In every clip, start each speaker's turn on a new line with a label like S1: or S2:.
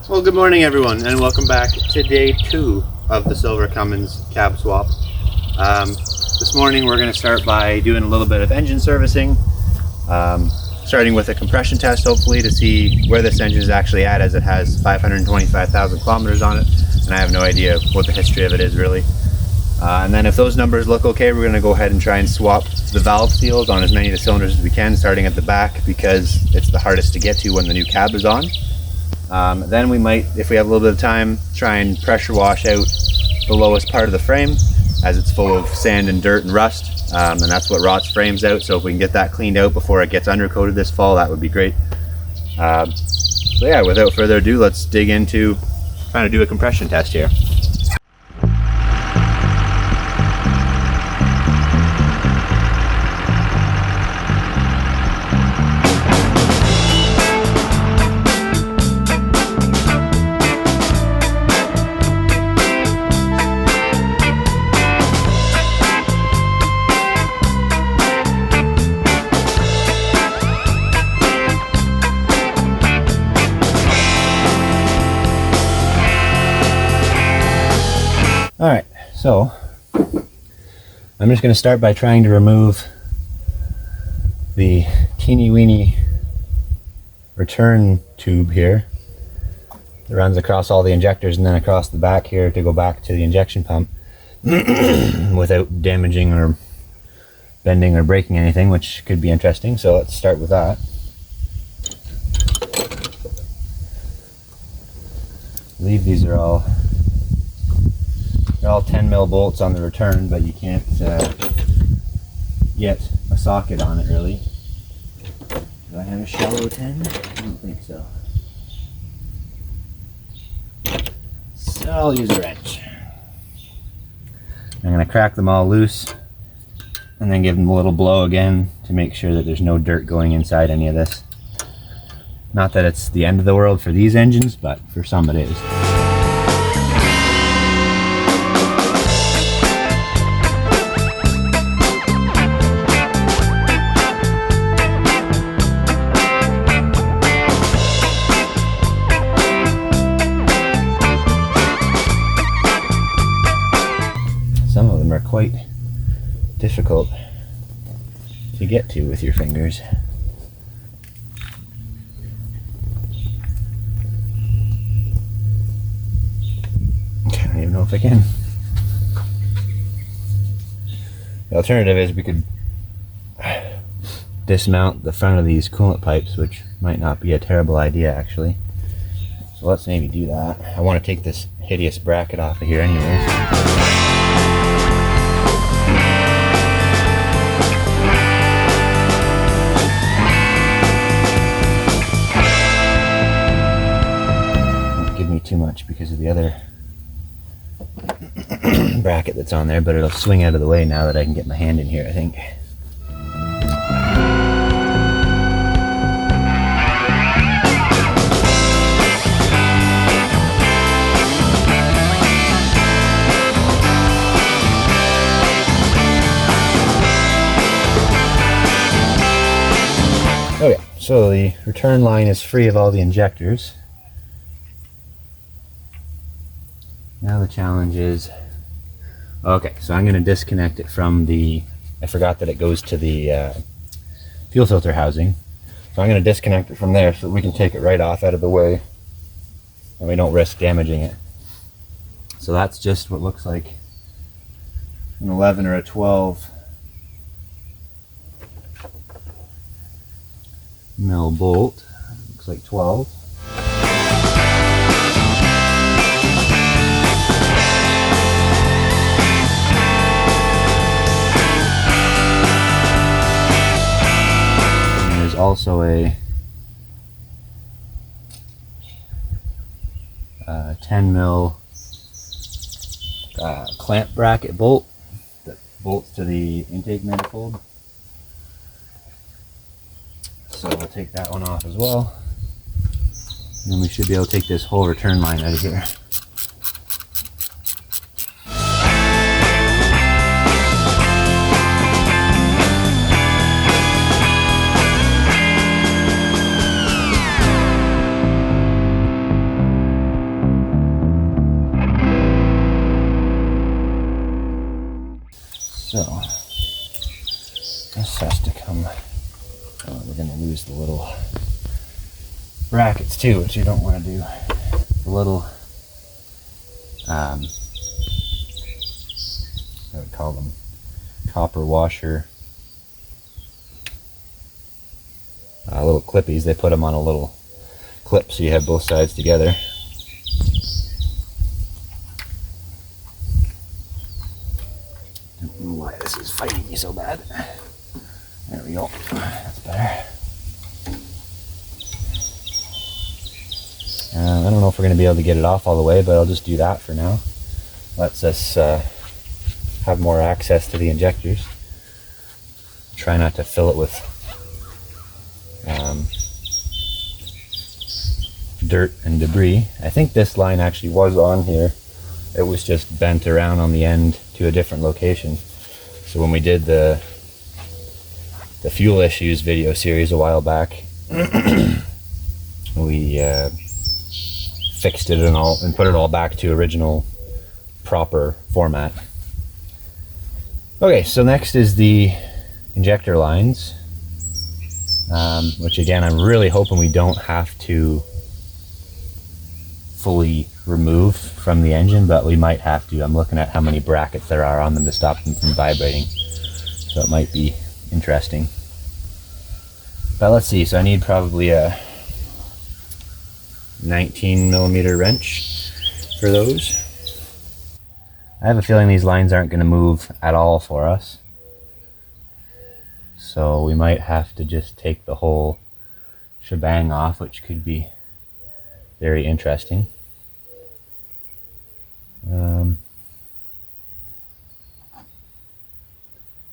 S1: Well, good morning everyone, and welcome back to day 2 of the Silver Cummins cab swap. This morning we're going to start by doing a little bit of engine servicing, starting with a compression test hopefully to see where this engine is actually at, as it has 525,000 kilometers on it, and I have no idea what the history of it is really. And then if those numbers look okay, we're going to go ahead and try and swap the valve seals on as many of the cylinders as we can, starting at the back because it's the hardest to get to when the new cab is on. Then we might, if we have a little bit of time, try and pressure wash out the lowest part of the frame, as it's full of sand and dirt and rust, and that's what rots frames out. So if we can get that cleaned out before it gets undercoated this fall, that would be great. So yeah, without further ado, let's dig into trying to do a compression test here. Alright, so I'm just going to start by trying to remove the teeny weeny return tube here that runs across all the injectors and then across the back here to go back to the injection pump without damaging or bending or breaking anything, which could be interesting. So let's start with that. I believe these are all 10 mil bolts on the return, but you can't get a socket on it really. Do I have a shallow 10? I don't think so. So I'll use a wrench. I'm going to crack them all loose and then give them a little blow again to make sure that there's no dirt going inside any of this. Not that it's the end of the world for these engines, but for some it is. Some of them are quite difficult to get to with your fingers. I don't even know if I can. The alternative is we could dismount the front of these coolant pipes, which might not be a terrible idea actually. So let's maybe do that. I want to take this hideous bracket off of here anyways. Too much because of the other bracket that's on there, but it'll swing out of the way now that I can get my hand in here, I think. Oh yeah, so the return line is free of all the injectors. Now the challenge is, okay, so I'm going to disconnect it from the, I forgot that it goes to the fuel filter housing. So I'm going to disconnect it from there so that we can take it right off out of the way and we don't risk damaging it. So that's just what looks like an 11 or a 12 mil bolt. Looks like 12. Also a 10 mil clamp bracket bolt that bolts to the intake manifold. So we'll take that one off as well. And then we should be able to take this whole return line out of here. So this has to come. Oh, we're going to lose the little brackets too, which you don't want to do. The little, I would call them copper washer, little clippies. They put them on a little clip so you have both sides together. Don't know why this is fighting me so bad. There we go. That's better. I don't know if we're going to be able to get it off all the way, but I'll just do that for now. Lets us have more access to the injectors. Try not to fill it with dirt and debris. I think this line actually was on here. It was just bent around on the end to a different location. So when we did the fuel issues video series a while back, we fixed it and put it all back to original proper format. Okay, so next is the injector lines, which again I'm really hoping we don't have to fully remove from the engine, but we might have to. I'm looking at how many brackets there are on them to stop them from vibrating, so it might be interesting. But let's see, so I need probably a 19mm wrench for those. I have a feeling these lines aren't going to move at all for us, so we might have to just take the whole shebang off, which could be very interesting.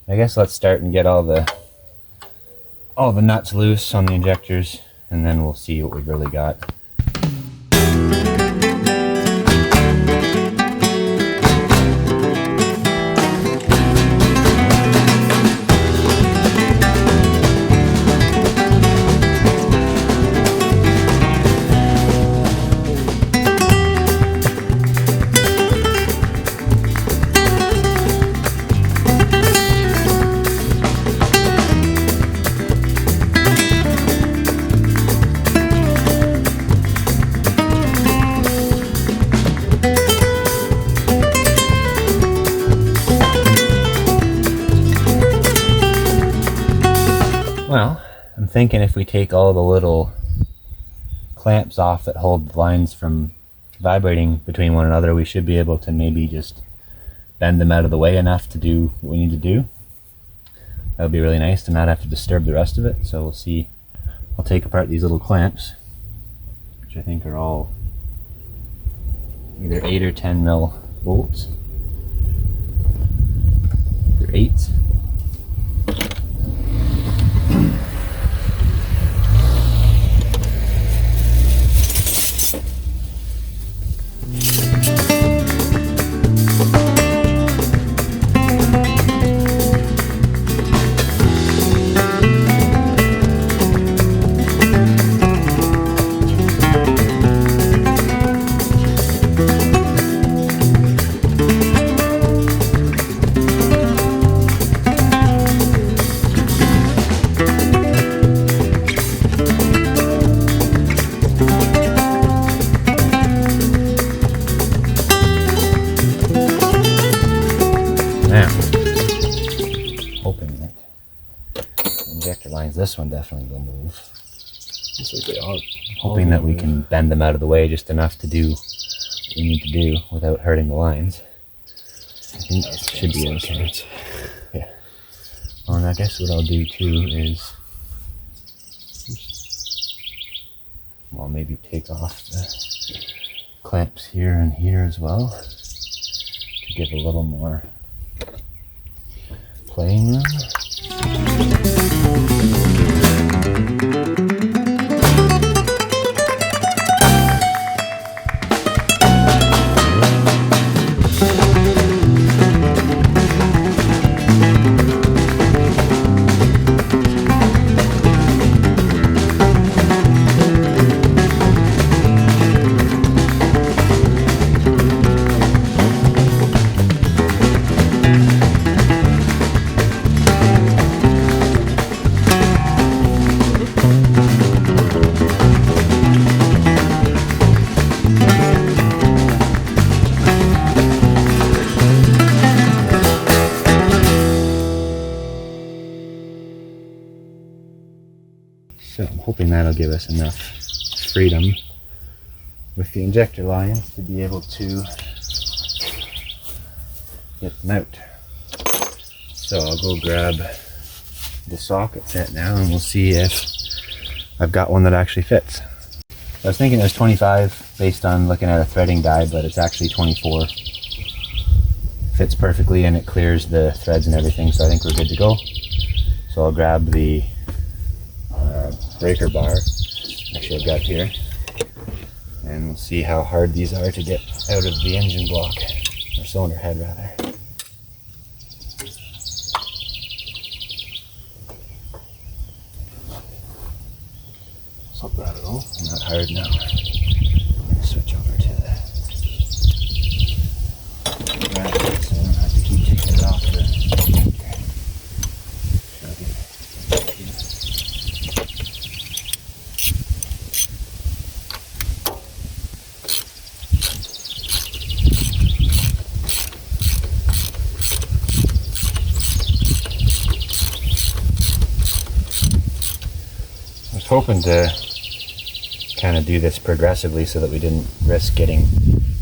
S1: I guess let's start and get all the nuts loose on the injectors, and then we'll see what we've really got. Well, I'm thinking if we take all the little clamps off that hold the lines from vibrating between one another, we should be able to maybe just bend them out of the way enough to do what we need to do. That would be really nice to not have to disturb the rest of it. So we'll see. I'll take apart these little clamps, which I think are all either 8 or 10 mil bolts. They're 8s. This one definitely will move.
S2: Looks like they are.
S1: Hoping that we can bend them out of the way just enough to do what we need to do without hurting the lines. I think it should be okay. Yeah. Well, and I guess what I'll do too is, well, maybe take off the clamps here and here as well to give a little more playing room. hoping that'll give us enough freedom with the injector lines to be able to get them out. So I'll go grab the socket set now and we'll see if I've got one that actually fits. I was thinking it was 25 based on looking at a threading guide, but it's actually 24. Fits perfectly and it clears the threads and everything, so I think we're good to go. So I'll grab the breaker bar, actually I've got here, and we'll see how hard these are to get out of the engine block, or cylinder head rather.
S2: It's not bad at all.
S1: Not hard now. I'm going to switch over to the bracket so I don't have to keep taking it off the I was hoping to kind of do this progressively so that we didn't risk getting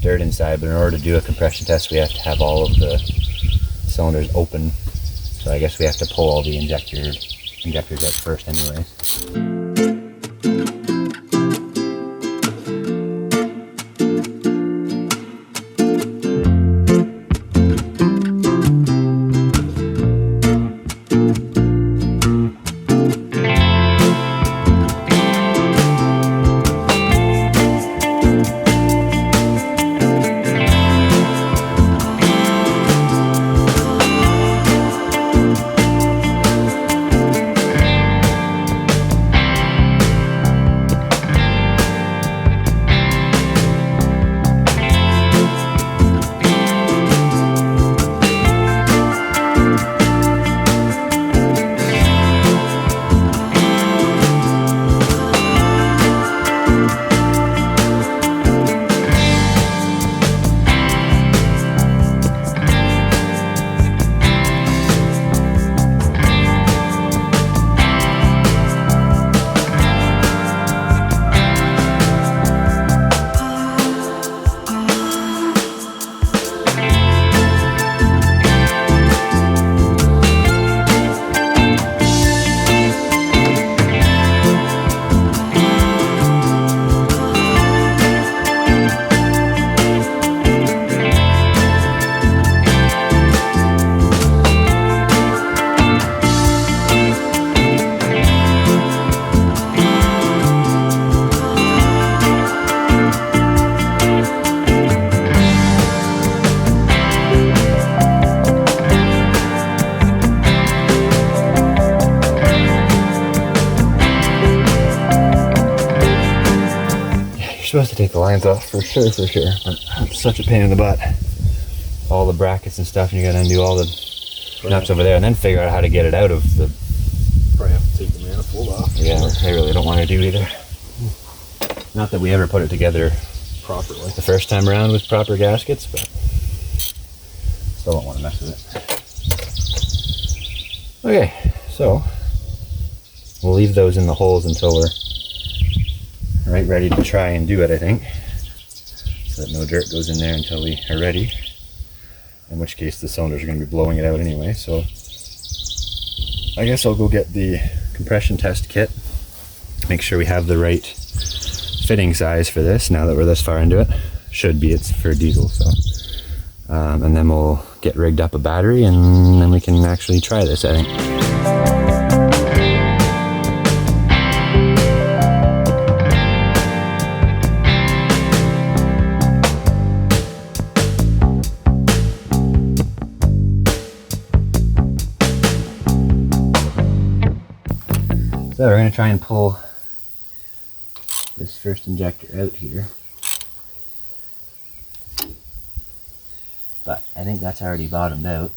S1: dirt inside, but in order to do a compression test we have to have all of the cylinders open, so I guess we have to pull all the injectors out first anyways. Supposed to take the lines off for sure, but it's such a pain in the butt. All the brackets and stuff, and you gotta undo all the nuts over there and then figure out how to get it out of the...
S2: Probably have to take the manifold off.
S1: Yeah, I really don't want to do either. Not that we ever put it together
S2: Properly.
S1: the first time around with proper gaskets, but still don't want to mess with it. Okay, so we'll leave those in the holes until we're right ready to try and do it, I think, so that no dirt goes in there until we are ready, in which case the cylinders are going to be blowing it out anyway. So I guess I'll go get the compression test kit, make sure we have the right fitting size for this now that we're this far into it. Should be, it's for diesel, so and then we'll get rigged up a battery and then we can actually try this, I think. So we're going to try and pull this first injector out here, but I think that's already bottomed out.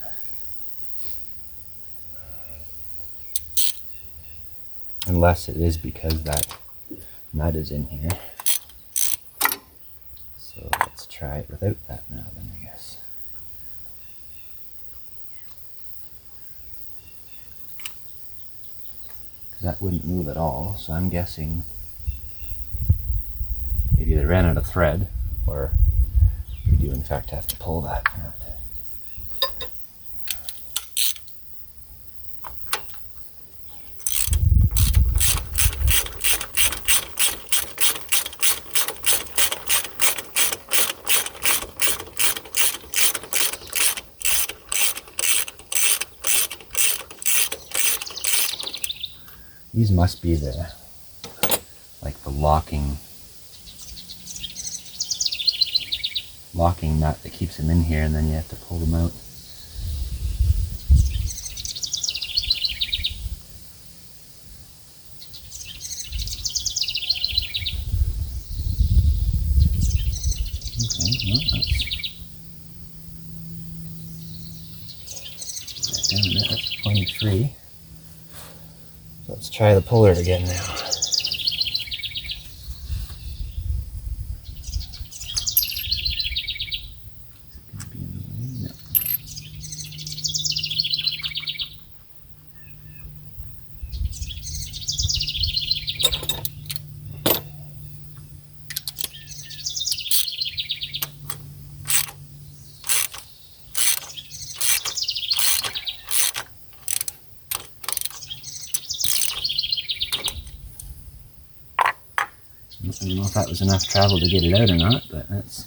S1: Unless it is because that nut is in here. So let's try it without that now then, I guess. that wouldn't move at all, so I'm guessing it either ran out of thread or we do in fact have to pull that knot. These must be the locking nut that keeps them in here, and then you have to pull them out. Okay, well that's down a bit. That's 23. So let's try the puller again now. I don't know if that was enough travel to get it out or not, but that's...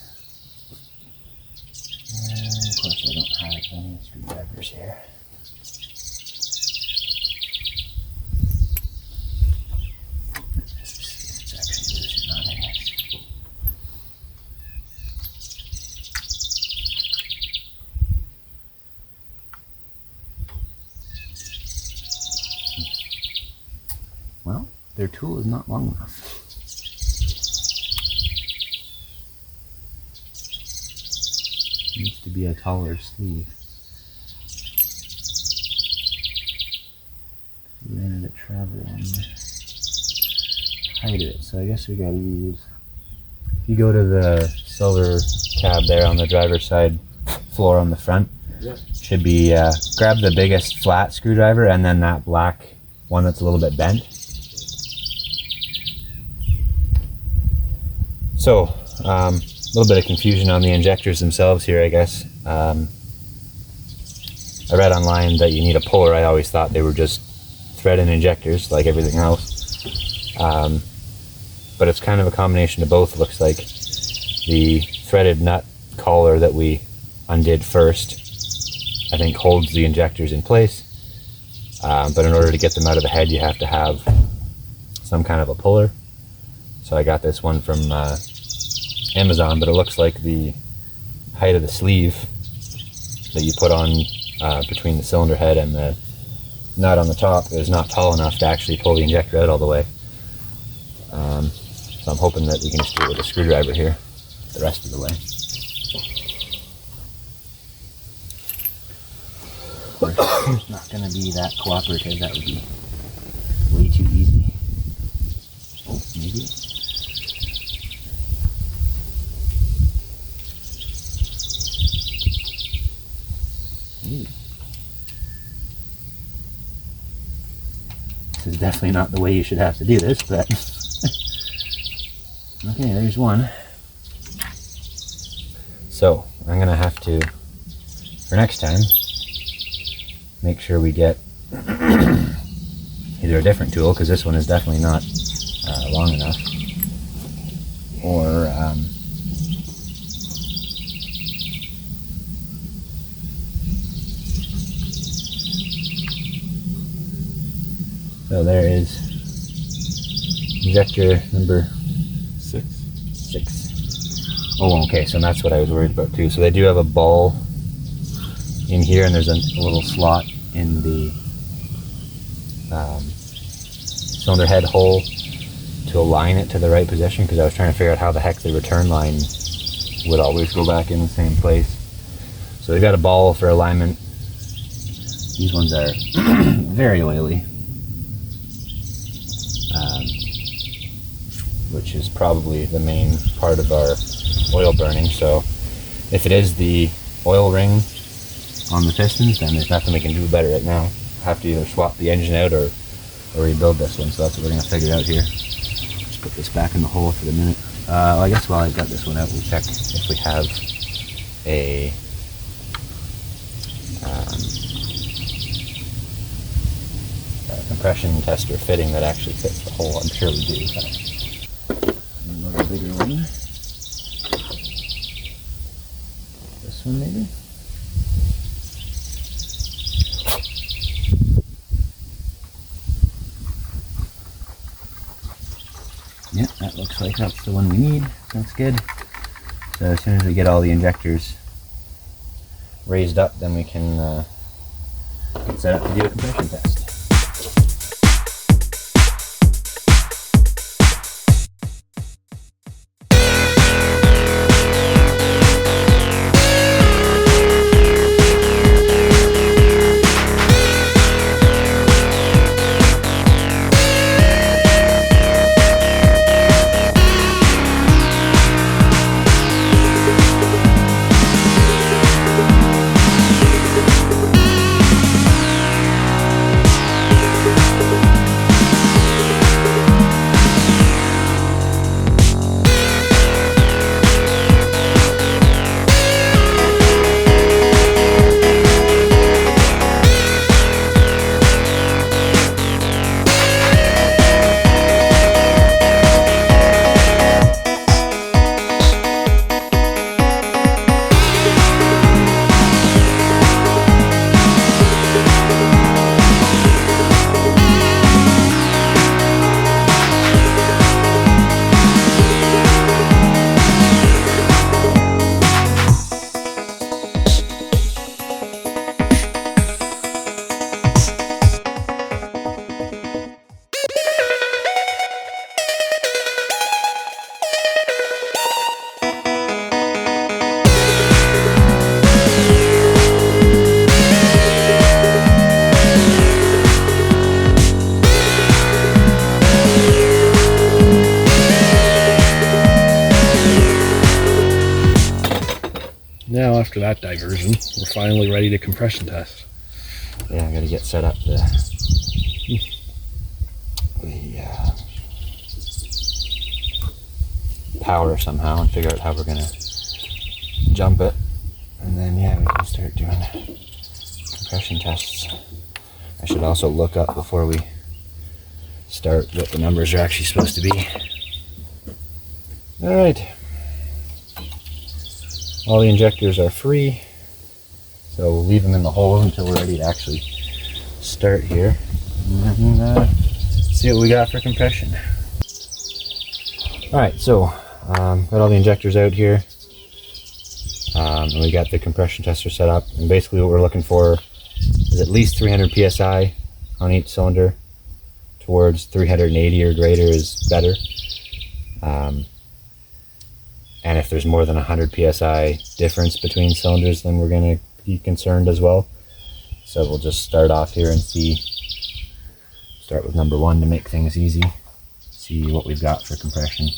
S1: of course I don't have any screwdrivers here. Let's just see if it's actually loose or not, I guess. Well, their tool is not long enough. Needs to be a taller sleeve. We ran out of travel on the height of it, so I guess we gotta use... If you go to the silver cab there on the driver's side floor on the front,
S2: Yep.
S1: should be grab the biggest flat screwdriver and then that black one that's a little bit bent. So, a little bit of confusion on the injectors themselves here, I guess. I read online that you need a puller. I always thought they were just thread and injectors like everything else. But it's kind of a combination of both, looks like. The threaded nut collar that we undid first, I think holds the injectors in place. But in order to get them out of the head, you have to have some kind of a puller. So I got this one from Amazon, but it looks like the height of the sleeve that you put on between the cylinder head and the nut on the top is not tall enough to actually pull the injector out all the way. So I'm hoping that we can just do it with a screwdriver here the rest of the way. Of course, it's not going to be that cooperative. That would be way too easy. Oh, maybe. Ooh. This is definitely not the way you should have to do this, but okay, there's one. So I'm gonna have to, for next time, make sure we get either a different tool, because this one is definitely not long enough, or so there is injector number 6. Oh, okay, so that's what I was worried about too. So they do have a ball in here, and there's a little slot in the cylinder head hole to align it to the right position, because I was trying to figure out how the heck the return line would always go back in the same place. So they've got a ball for alignment. These ones are very oily. Which is probably the main part of our oil burning. So if it is the oil ring on the pistons, then there's nothing we can do about it right now. Have to either swap the engine out or or rebuild this one, so that's what we're going to figure out here. Just put this back in the hole for the minute. Well, I guess while I've got this one out, we'll check if we have a compression tester fitting that actually fits the hole. I'm sure we do. But another bigger one. This one maybe? Yep, that looks like that's the one we need. That's good. So as soon as we get all the injectors raised up, then we can get set up to do a compression test.
S2: Now after that diversion, we're finally ready to compression test.
S1: Yeah, I gotta get set up the power somehow and figure out how we're gonna jump it. And then yeah, we can start doing compression tests. I should also look up before we start what the numbers are actually supposed to be. Alright. All the injectors are free, so we'll leave them in the hole until we're ready to actually start here and see what we got for compression. Alright, so got all the injectors out here, and we got the compression tester set up, and basically what we're looking for is at least 300 psi on each cylinder. Towards 380 or greater is better. And if there's more than 100 psi difference between cylinders, then we're going to be concerned as well. So we'll just start off here and start with number 1 to make things easy. See what we've got for compression.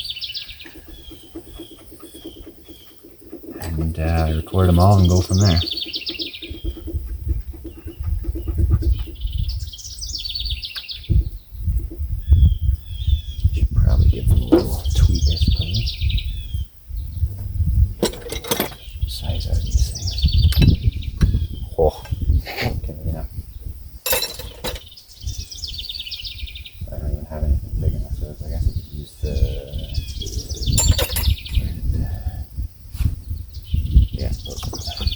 S1: And record them all and go from there. Should probably give them a little tweak, I suppose. Size are these things? Oh, okay, enough. I don't even have anything big enough, so I guess I could use those ones.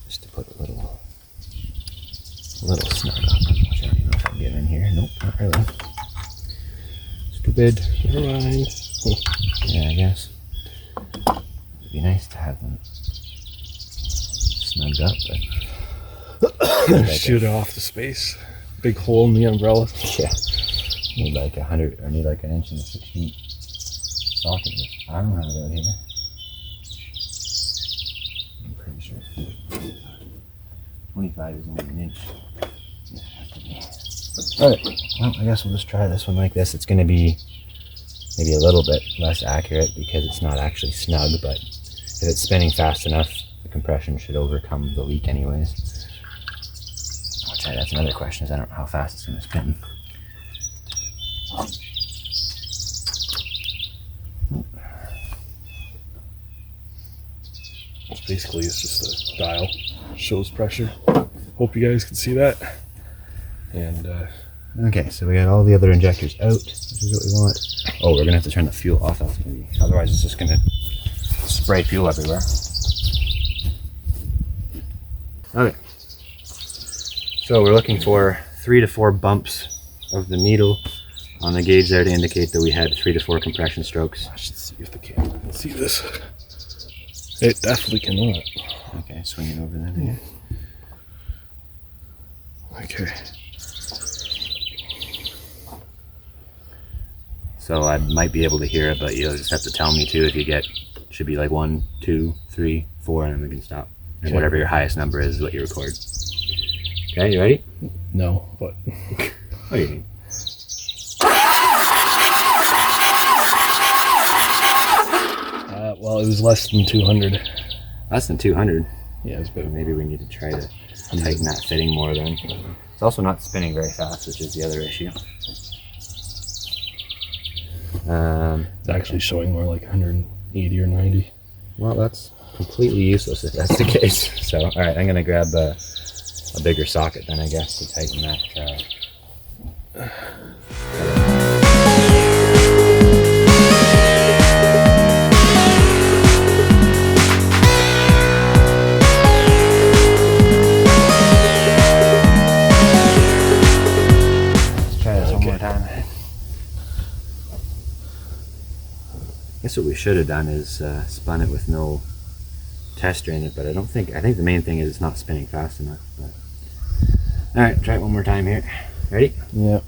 S1: Just to put a little snug on them, which I don't even know if I can get in here. Nope, not really. Stupid.
S2: Never mind.
S1: Yeah, I guess. It'd be nice to have them snugged up, but
S2: shoot it off the space. Big hole in the umbrella.
S1: yeah, need like 100 or need like 1 inch and a 16 socket. But I don't have it out here. I'm pretty sure 25 is only 1 inch. Yeah, it has to be. Alright, well, I guess we'll just try this one like this. It's going to be maybe a little bit less accurate because it's not actually snug, but if it's spinning fast enough, the compression should overcome the leak anyways. Which that's another question, is I don't know how fast it's going to spin.
S2: Basically, it's just a dial. Shows pressure. Hope you guys can see that. And
S1: okay, so we got all the other injectors out, which is what we want. Oh, we're gonna have to turn the fuel off. That's gonna be, otherwise it's just gonna spray fuel everywhere. Okay. So we're looking for 3 to 4 bumps of the needle on the gauge there to indicate that we had 3 to 4 compression strokes.
S2: I should see if the camera can see this. It definitely cannot.
S1: Okay, swing it over then.
S2: Okay.
S1: So I might be able to hear it, but you'll just have to tell me too if you get, should be like 1, 2, 3, 4, and then we can stop. And
S2: Okay.
S1: whatever your highest number is what you record. Okay, you ready?
S2: No, but
S1: What do you mean?
S2: well, it was less than 200.
S1: Less than 200.
S2: Yeah, it's about
S1: Maybe we need to try to tighten that fitting more then. It's also not spinning very fast, which is the other issue.
S2: It's actually showing more like 180 or 90.
S1: Well, that's completely useless if that's the case. So, all right, I'm gonna grab a bigger socket then, I guess, to tighten that. Let's try this one more time. I guess what we should have done is spun it with no tester in it, but I think the main thing is it's not spinning fast enough. But. All right, try it one more time here. Ready?
S2: Yeah.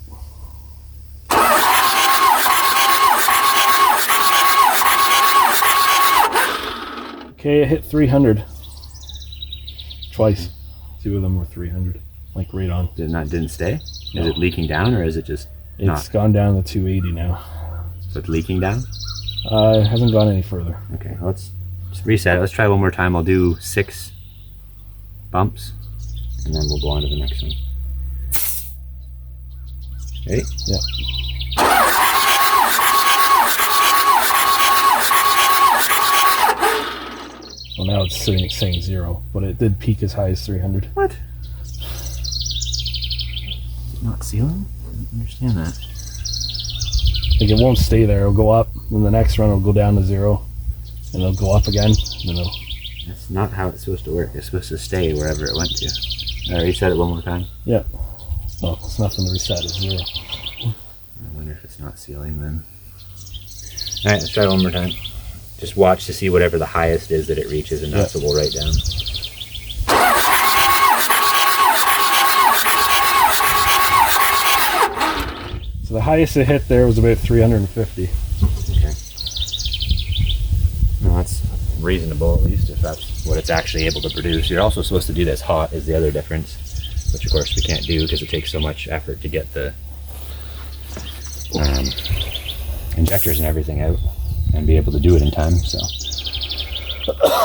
S2: Okay, I hit 300 twice. 2 of them were 300, like right on.
S1: Didn't stay?
S2: No.
S1: Is it leaking down or is it just
S2: It's
S1: not?
S2: gone down to 280 now.
S1: So it's leaking down?
S2: It hasn't gone any further.
S1: Okay, let's just reset it. Let's try one more time. I'll do 6 bumps and then we'll go on to the next one. Ready?
S2: Yeah. Well, now it's saying 0, but it did peak as high as 300.
S1: What? Not sealing? I don't understand that.
S2: Like it won't stay there. It'll go up, then the next run will go down to 0, and it'll go up again. Then it'll.
S1: That's not how it's supposed to work. It's supposed to stay wherever it went to. All right, reset it one more time.
S2: Yeah. Well, it's nothing to reset. It's 0.
S1: I wonder if it's not sealing then. All right, let's try it one more time. Just watch to see whatever the highest is that it reaches, and that's what we'll write down.
S2: So the highest it hit there was about 350.
S1: Okay. No, that's reasonable, at least, if that's what it's actually able to produce. You're also supposed to do this hot, is the other difference, which of course we can't do because it takes so much effort to get the injectors and everything out and be able to do it in time. So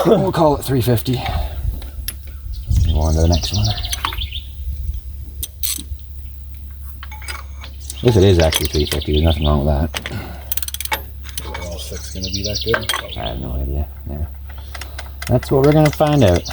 S1: we'll call it 350. Go on to the next one. If it is actually 350, there's nothing wrong with that.
S2: Are all 6 going to be that good?
S1: I have no idea. Yeah. That's what we're going to find out.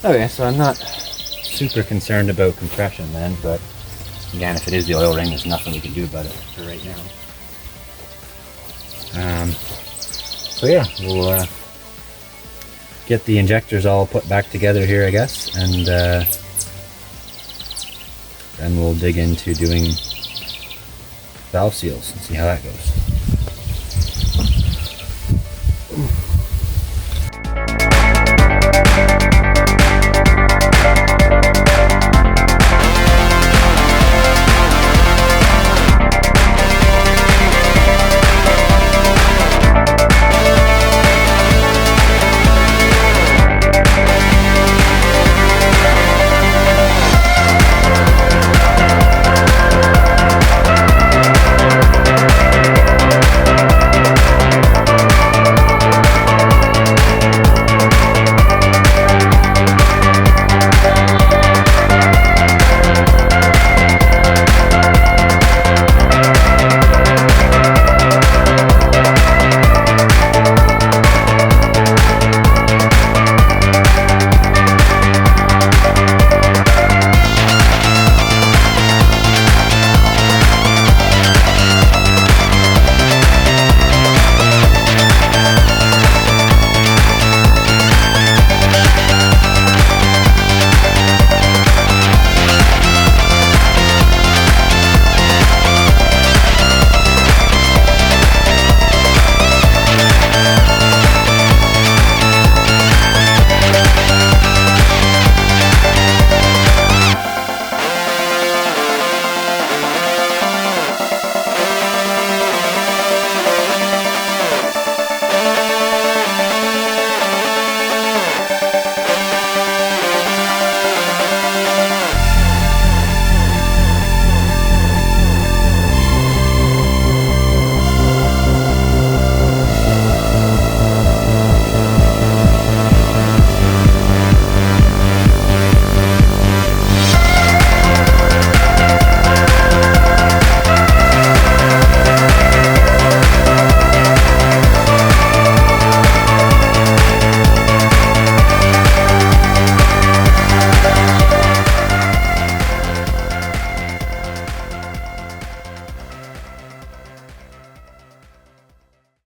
S1: Okay, so I'm not super concerned about compression then, but Again, if it is the oil ring, there's nothing we can do about it for right now. So yeah, we'll get the injectors all put back together here, I guess, and then we'll dig into doing valve seals and see how that goes.